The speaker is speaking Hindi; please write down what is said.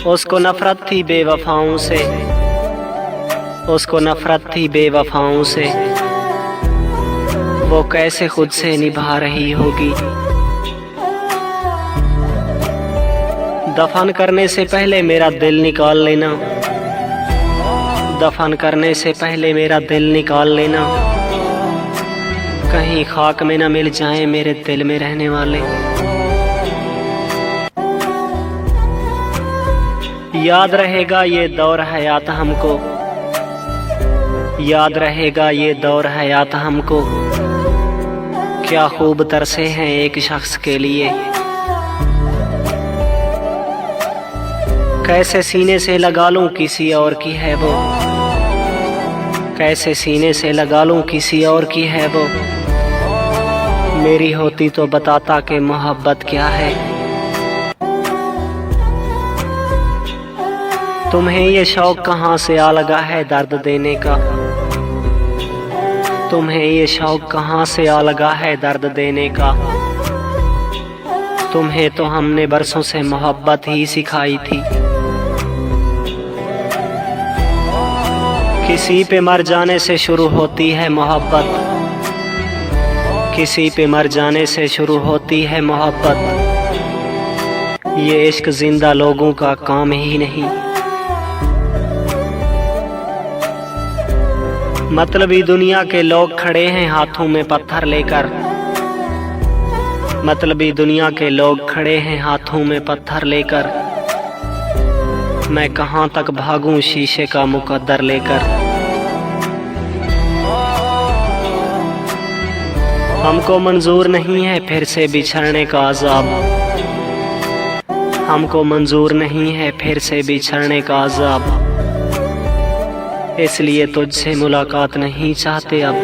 उसको नफरत थी बेवफाओं से, उसको नफरत थी बेवफाओं से। वो कैसे खुद से निभा रही होगी। दफन करने से पहले मेरा दिल निकाल लेना, दफन करने से पहले मेरा दिल निकाल लेना। कहीं खाक में न मिल जाए मेरे दिल में रहने वाले। याद रहेगा ये दौर हयात हमको, याद रहेगा ये दौर हयात हमको। क्या खूब तरसे हैं एक शख्स के लिए। कैसे सीने से लगा लूं किसी और की है वो, कैसे सीने से लगा लूं किसी और की है वो। मेरी होती तो बताता कि मोहब्बत क्या है। तुम्हें ये शौक कहाँ से आ लगा है दर्द देने का, तुम्हें ये शौक कहाँ से आ लगा है दर्द देने का। तुम्हें तो हमने बरसों से मोहब्बत ही सिखाई थी। किसी पे मर जाने से शुरू होती है मोहब्बत, किसी पे मर जाने से शुरू होती है मोहब्बत। ये इश्क जिंदा लोगों का काम ही नहीं। मतलबी दुनिया के लोग खड़े हैं हाथों में पत्थर लेकर, मतलबी दुनिया के लोग खड़े हैं हाथों में पत्थर लेकर। मैं कहाँ तक भागूं शीशे का मुकद्दर लेकर। हमको मंजूर नहीं है फिर से बिछड़ने का अज़ाब, हमको मंजूर नहीं है फिर से बिछड़ने का अज़ाब। इसलिए तुझसे मुलाकात नहीं चाहते अब।